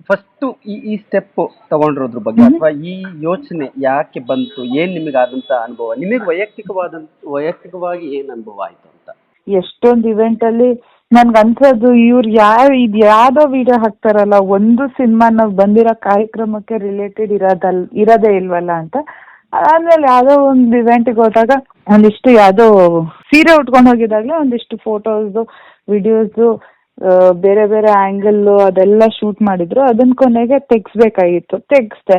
First ಈ step ತಗೊಂಡಿರೋದ್ರ ಬಗ್ಗೆ ಅಥವಾ ಈ ಯೋಚನೆ ಯಾಕೆ ಬಂತು, ಏನ್ ನಿಮಗೆ ಆದಂತ ಅನುಭವ, ನಿಮಗೆ ವೈಯಕ್ತಿಕವಾಗಿ ಏನ್ ಅನುಭವ ಆಯ್ತು ಅಂತ? ಎಷ್ಟೊಂದು ಇವೆಂಟ್ ಅಲ್ಲಿ ನನ್ಗೆ ಅನ್ಸೋದು ಇವ್ರು ಯಾವ್ದೋ ವಿಡಿಯೋ ಹಾಕ್ತಾರಲ್ಲ, ಒಂದು ಸಿನಿಮಾ ನಾವು ಬಂದಿರೋ ಕಾರ್ಯಕ್ರಮಕ್ಕೆ ರಿಲೇಟೆಡ್ ಇರೋದೇ ಇಲ್ವಲ್ಲ ಅಂತ. ಆದ್ಮೇಲೆ ಯಾವ್ದೋ ಒಂದು ಇವೆಂಟ್ಗೆ ಹೋದಾಗ ಒಂದಿಷ್ಟು ಯಾವ್ದೋ ಸೀರೆ ಉಟ್ಕೊಂಡು ಹೋಗಿದಾಗ್ಲೇ ಒಂದಿಷ್ಟು ಫೋಟೋಸ್ ವಿಡಿಯೋಸ್ ಬೇರೆ ಬೇರೆ ಆಂಗಲ್ ಅದೆಲ್ಲ ಶೂಟ್ ಮಾಡಿದ್ರು. ಅದನ್ನ ಕೊನೆಗೆ ತೆಗ್ಸ್ಬೇಕಾಗಿತ್ತು, ತೆಗ್ಸ್ದೆ.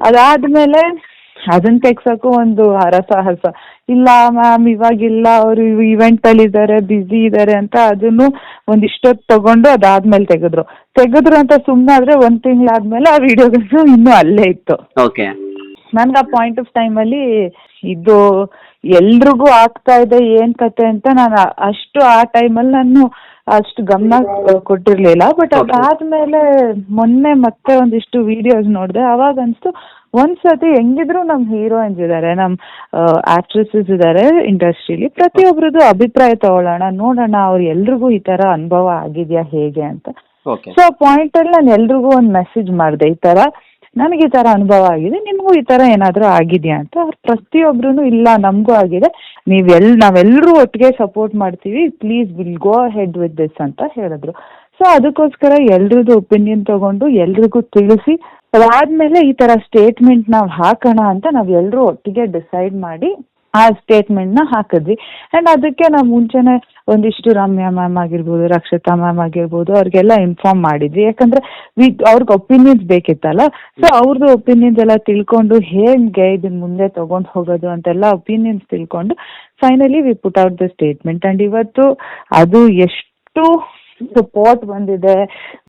ಅದಾದ್ಮೇಲೆ ಅದನ್ನ ತೆಗ್ಸಕ್ಕೂ ಒಂದು ಹರಸಾಹಸ, ಇಲ್ಲ ಮ್ಯಾಮ್ ಇವಾಗಿಲ್ಲ, ಅವರು ಇವೆಂಟ್ ಅಲ್ಲಿ ಇದಾರೆ, ಬ್ಯುಸಿ ಇದಾರೆ ಅಂತ ಅದನ್ನು ಒಂದಿಷ್ಟೊತ್ತು ತಗೊಂಡು ಅದಾದ್ಮೇಲೆ ತೆಗೆದ್ರು ಅಂತ ಸುಮ್ಮನೆ ಆದ್ರೆ 1 ತಿಂಗಳಾದ್ಮೇಲೆ ಆ ವಿಡಿಯೋಗಳು ಇನ್ನೂ ಅಲ್ಲೇ ಇತ್ತು. ನನ್ಗೆ ಆ ಪಾಯಿಂಟ್ ಆಫ್ ಟೈಮ್ ಅಲ್ಲಿ ಇದು ಎಲ್ರಿಗೂ ಆಗ್ತಾ ಇದೆ ಏನ್ ಕತೆ ಅಂತ ನಾನು ಅಷ್ಟು ಆ ಟೈಮಲ್ಲಿ ನಾನು ಅಷ್ಟು ಗಮನ ಕೊಟ್ಟಿರ್ಲಿಲ್ಲ. ಬಟ್ ಅದಾದ್ಮೇಲೆ ಮೊನ್ನೆ ಮತ್ತೆ ಒಂದಿಷ್ಟು ವಿಡಿಯೋಸ್ ನೋಡಿದೆ. ಅವಾಗ ಅನ್ಸ್ತು ಒಂದ್ಸತಿ ಹೆಂಗಿದ್ರು ನಮ್ ಹೀರೋಯಿನ್ಸ್ ಇದಾರೆ, ನಮ್ ಆಕ್ಟ್ರೆಸಸ್ ಇದಾರೆ ಇಂಡಸ್ಟ್ರಿಲಿ, ಪ್ರತಿಯೊಬ್ರದ್ದು ಅಭಿಪ್ರಾಯ ತಗೊಳ್ಳೋಣ, ನೋಡೋಣ ಅವ್ರು ಎಲ್ರಿಗೂ ಈ ತರ ಅನುಭವ ಆಗಿದ್ಯಾ ಹೇಗೆ ಅಂತ. ಸೊ ಆ ಪಾಯಿಂಟ್ ಅಲ್ಲಿ ನಾನು ಎಲ್ರಿಗೂ ಒಂದ್ ಮೆಸೇಜ್ ಮಾಡಿದೆ, ಈ ತರ ನನಗೆ ಈ ತರ ಅನುಭವ ಆಗಿದೆ, ನಿಮ್ಗೂ ಈ ತರ ಏನಾದ್ರೂ ಆಗಿದ್ಯಾ ಅಂತ. ಅವ್ರು ಪ್ರತಿಯೊಬ್ರು ಇಲ್ಲ ನಮಗೂ ಆಗಿದೆ, ನಾವೆಲ್ಲರೂ ಒಟ್ಟಿಗೆ ಸಪೋರ್ಟ್ ಮಾಡ್ತೀವಿ, please will go head with this ಅಂತ ಹೇಳಿದ್ರು. ಸೊ ಅದಕ್ಕೋಸ್ಕರ ಎಲ್ರದ್ದು ಒಪಿನಿಯನ್ ತಗೊಂಡು ಎಲ್ರಿಗೂ ತಿಳಿಸಿ ಅದಾದ್ಮೇಲೆ ಈ ತರ ಸ್ಟೇಟ್ಮೆಂಟ್ ನಾವು ಹಾಕೋಣ ಅಂತ ನಾವ್ ಎಲ್ರೂ ಒಟ್ಟಿಗೆ ಡಿಸೈಡ್ ಮಾಡಿ ಆ ಸ್ಟೇಟ್ಮೆಂಟ್ ನ ಹಾಕಿದ್ವಿ. ಅಂಡ್ ಅದಕ್ಕೆ ನಾವು ಮುಂಚೆನೆ ಒಂದಿಷ್ಟು ರಮ್ಯಾ ಮ್ಯಾಮ್ ಆಗಿರ್ಬೋದು, ರಕ್ಷಿತಾ ಮ್ಯಾಮ್ ಆಗಿರ್ಬೋದು, ಅವ್ರಿಗೆಲ್ಲ ಇನ್ಫಾರ್ಮ್ ಮಾಡಿದ್ವಿ. ಯಾಕಂದ್ರೆ ಅವ್ರಿಗೆ ಒಪಿನಿಯನ್ಸ್ ಬೇಕಿತ್ತಲ್ಲ. ಸೊ ಅವ್ರದ್ದು ಒಪಿನಿಯನ್ಸ್ ಎಲ್ಲ ತಿಳ್ಕೊಂಡು ಹೇಗೆ ಇದನ್ನ ಮುಂದೆ ತಗೊಂಡ್ ಹೋಗೋದು ಅಂತೆಲ್ಲ ಒಪಿನಿಯನ್ಸ್ ತಿಳ್ಕೊಂಡು finally we put out the statement. And ಇವತ್ತು ಅದು ಎಷ್ಟು ಸಪೋರ್ಟ್ ಬಂದಿದೆ,